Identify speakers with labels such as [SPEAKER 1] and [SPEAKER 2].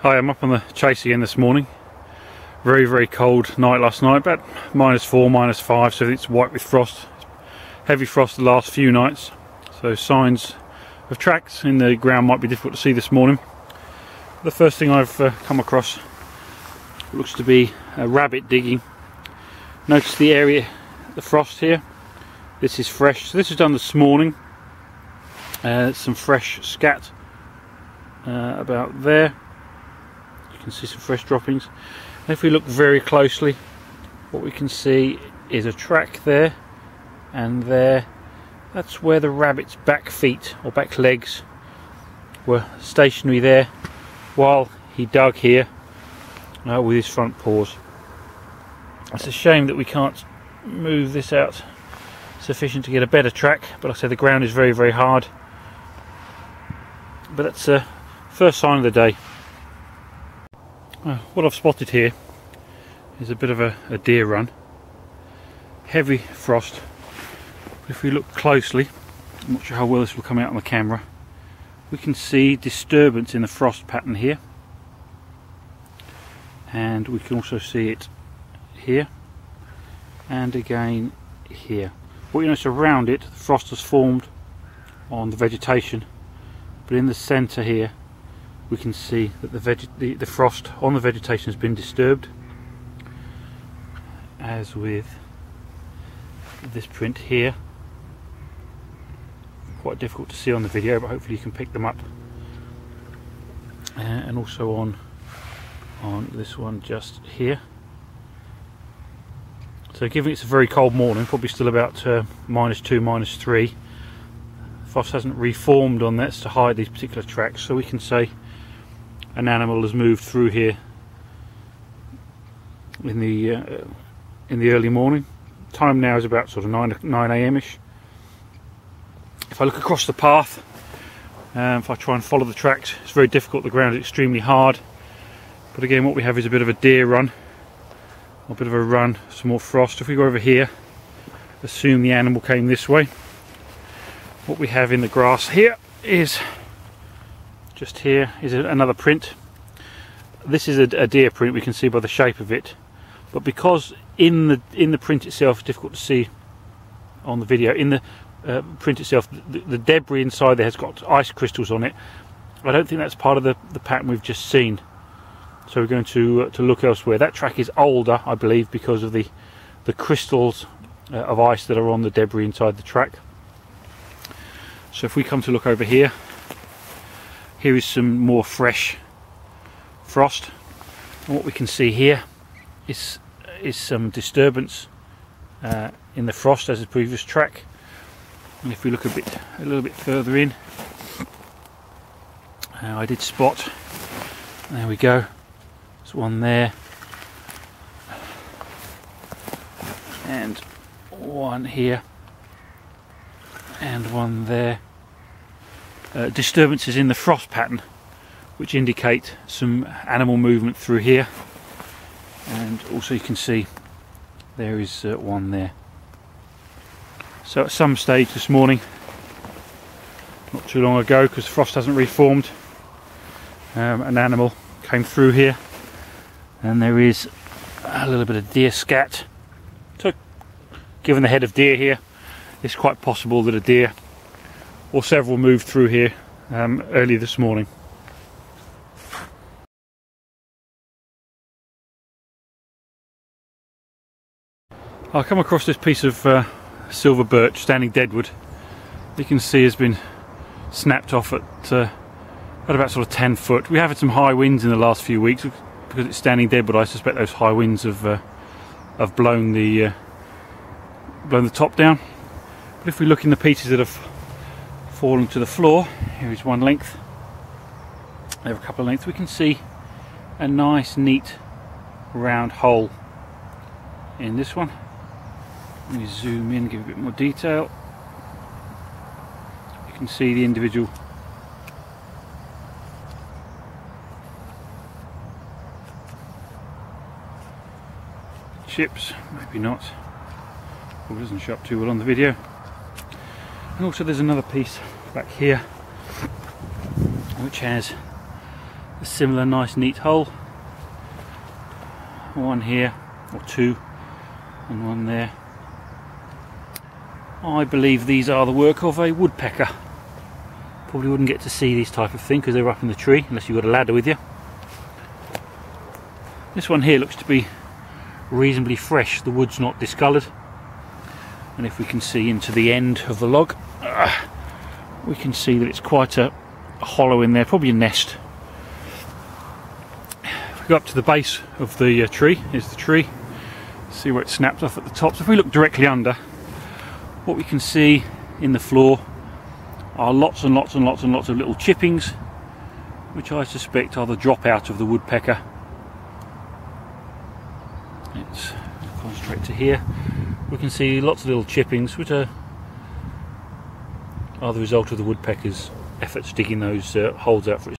[SPEAKER 1] Hi, I'm up on the chase again this morning. Very cold night last night, about -4, -5, so it's white with frost. Heavy frost the last few nights, so signs of tracks in the ground might be difficult to see this morning. The first thing I've come across looks to be a rabbit digging. Notice the area, the frost here. This is fresh, so this was done this morning. Some fresh scat about there. You can see some fresh droppings. And if we look very closely, what we can see is a track there and there. That's where the rabbit's back feet or back legs were stationary there while he dug here with his front paws. It's a shame that we can't move this out sufficient to get a better track, but like I said, the ground is very hard. But that's the first sign of the day. What I've spotted here is a bit of a deer run. Heavy frost. But if we look closely, I'm not sure how well this will come out on the camera, we can see disturbance in the frost pattern here, and we can also see it here and again here. What you notice around it, the frost has formed on the vegetation, but in the centre here we can see that the frost on the vegetation has been disturbed, as with this print here. Quite difficult to see on the video, but hopefully you can pick them up. And also on this one just here. So given it's a very cold morning, probably still about -2, -3, frost hasn't reformed on this to hide these particular tracks, so we can say an animal has moved through here in the early morning. Time now is about sort of 9 a.m.ish. If I look across the path, if I try and follow the tracks, it's very difficult. The ground is extremely hard. But again, what we have is a bit of a deer run, or a bit of a run, some more frost. If we go over here, assume the animal came this way. What we have in the grass here is just here is another print. This is a deer print, we can see by the shape of it, but because in the print itself, it's difficult to see on the video. In the print itself, the debris inside there has got ice crystals on it. I don't think that's part of the pattern we've just seen, so we're going to look elsewhere. That track is older, I believe, because of the crystals of ice that are on the debris inside the track. So if we come to look over here, here is some more fresh frost, and what we can see here is some disturbance in the frost as the previous track. And if we look a little bit further in, I did spot, there we go, there's one there and one here and one there. Disturbances in the frost pattern which indicate some animal movement through here, and also you can see there is one there. So at some stage this morning, not too long ago, because the frost hasn't reformed, an animal came through here, and there is a little bit of deer scat. So given the head of deer here, it's quite possible that a deer or several moved through here early this morning. I come across this piece of silver birch, standing deadwood. You can see has been snapped off at about sort of 10 foot. We have had some high winds in the last few weeks because it's standing deadwood. I suspect those high winds have blown the top down. But if we look in the pieces that have fallen to the floor, here is one length, there are a couple of lengths, we can see a nice neat round hole in this one. Let me zoom in, give a bit more detail. You can see the individual chips, maybe not, probably doesn't show up too well on the video. And also there's another piece back here which has a similar nice neat hole. One here, or two, and one there. I believe these are the work of a woodpecker. Probably wouldn't get to see this type of thing because they're up in the tree unless you've got a ladder with you. This one here looks to be reasonably fresh, the wood's not discoloured, and if we can see into the end of the log, we can see that it's quite a hollow in there, probably a nest. If we go up to the base of the tree, here's the tree, see where it snapped off at the top. So if we look directly under, what we can see in the floor are lots and lots and lots and lots of little chippings, which I suspect are the dropout of the woodpecker. Let's concentrate to here. We can see lots of little chippings, which are the result of the woodpecker's efforts digging those holes out for